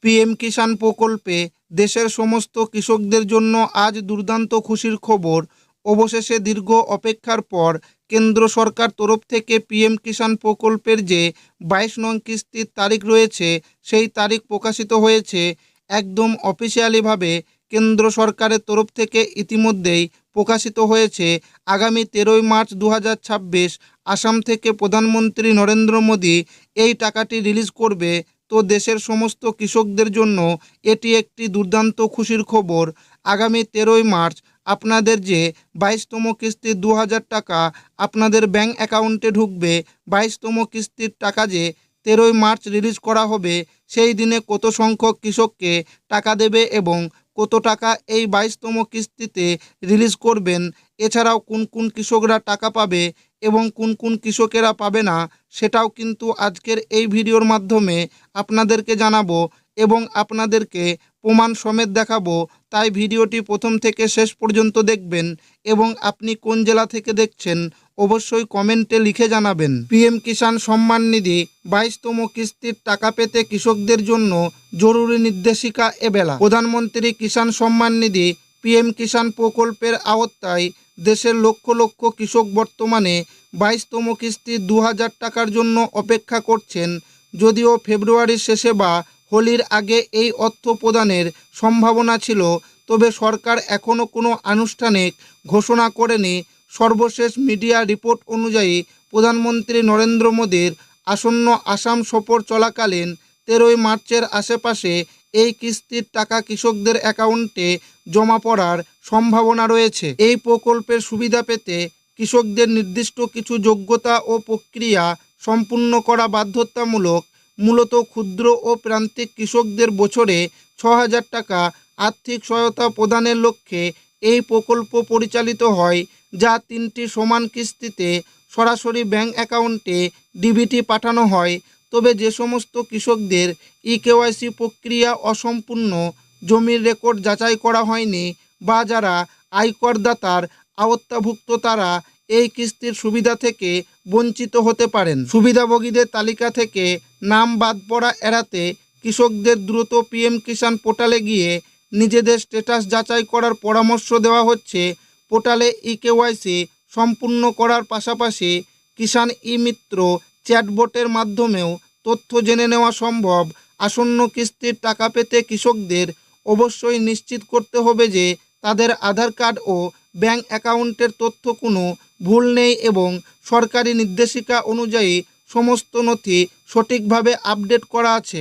PM কিষাণ প্রকল্পে দেশের সমস্ত কৃষকদের জন্য আজ দুর্দান্ত খুশির খবর। অবশেষে দীর্ঘ অপেক্ষার পর কেন্দ্র সরকার তরফ থেকে পিএম কিষাণ প্রকল্পের যে 22 নং কিস্তির তারিখ রয়েছে সেই তারিখ প্রকাশিত হয়েছে। একদম অফিসিয়ালিভাবে কেন্দ্র সরকারের তরফ থেকে ইতিমধ্যেই প্রকাশিত হয়েছে। আগামী 13ই মার্চ 2026 আসাম থেকে প্রধানমন্ত্রী নরেন্দ্র মোদী এই টাকাটি রিলিজ করবে। তো দেশের সমস্ত কৃষকদের জন্য এটি একটি দুর্দান্ত খুশির খবর। আগামী 13ই মার্চ আপনাদের যে 22তম কিস্তির 2000 টাকা আপনাদের ব্যাংক অ্যাকাউন্টে ঢুকবে। 22তম কিস্তির টাকা যে 13ই মার্চ রিলিজ করা হবে, সেই দিনে কত সংখ্যক কৃষককে টাকা দেবে এবং কত টাকা এই 22তম কিস্তিতে রিলিজ করবেন, এছাড়াও কোন কোন কৃষকরা টাকা পাবে এবং কোন কোন কৃষকেরা পাবে না, সেটাও কিন্তু আজকের এই ভিডিওর মাধ্যমে আপনাদেরকে জানাবো এবং আপনাদেরকে প্রমাণ সমেত দেখাবো। তাই ভিডিওটি প্রথম থেকে শেষ পর্যন্ত দেখবেন এবং আপনি কোন জেলা থেকে দেখছেন অবশ্যই কমেন্টে লিখে জানাবেন। পিএম কিষাণ সম্মান নিধি 22তম কিস্তির টাকা পেতে কৃষকদের জন্য জরুরি নির্দেশিকা এবেলা। প্রধানমন্ত্রী কিষাণ সম্মান নিধি পিএম কিষাণ প্রকল্পের আওতায় দেশের লক্ষ লক্ষ কৃষক বর্তমানে 22তম কিস্তির 2000 টাকার জন্য অপেক্ষা করছেন। যদিও ফেব্রুয়ারির শেষে বা হোলির আগে এই অর্থ প্রদানের সম্ভাবনা ছিল, তবে সরকার এখনও কোনো আনুষ্ঠানিক ঘোষণা করেনি। সর্বশেষ মিডিয়া রিপোর্ট অনুযায়ী প্রধানমন্ত্রী নরেন্দ্র মোদীর আসন্ন আসাম সফর চলাকালীন 13ই মার্চের আশেপাশে এই কিস্তির টাকা কৃষকদের অ্যাকাউন্টে জমা পড়ার সম্ভাবনা রয়েছে। এই প্রকল্পের সুবিধা পেতে কৃষকদের নির্দিষ্ট কিছু যোগ্যতা ও প্রক্রিয়া সম্পূর্ণ করা বাধ্যতামূলক। মূলত ক্ষুদ্র ও প্রান্তিক কৃষকদের বছরে 6000 টাকা আর্থিক সহায়তা প্রদানের লক্ষ্যে এই প্রকল্প পরিচালিত হয়, যা 3টি সমান কিস্তিতে সরাসরি ব্যাংক অ্যাকাউন্টে ডিবিটি পাঠানো হয়। তবে যে সমস্ত কৃষকদের ইকেওয়াইসি প্রক্রিয়া অসম্পূর্ণ, জমির রেকর্ড যাচাই করা হয়নি বা যারা আয়করদাতার আওতাভুক্ত, তারা এই কিস্তির সুবিধা থেকে বঞ্চিত হতে পারেন। সুবিধাভোগীদের তালিকা থেকে নাম বাদ পড়া এড়াতে কৃষকদের দ্রুত পিএম কিষাণ পোর্টালে গিয়ে নিজেদের স্ট্যাটাস যাচাই করার পরামর্শ দেওয়া হচ্ছে। পোর্টালে ইকেওয়াইসি সম্পূর্ণ করার পাশাপাশি কিষাণ ই মিত্র চ্যাটবটের মাধ্যমেও তথ্য জেনে নেওয়া সম্ভব। আসন্ন কিস্তির টাকা পেতে কৃষকদের অবশ্যই নিশ্চিত করতে হবে যে তাদের আধার কার্ড ও ব্যাংক অ্যাকাউন্টের তথ্য কোনো ভুল নেই এবং সরকারি নির্দেশিকা অনুযায়ী সমস্ত নথি সঠিকভাবে আপডেট করা আছে।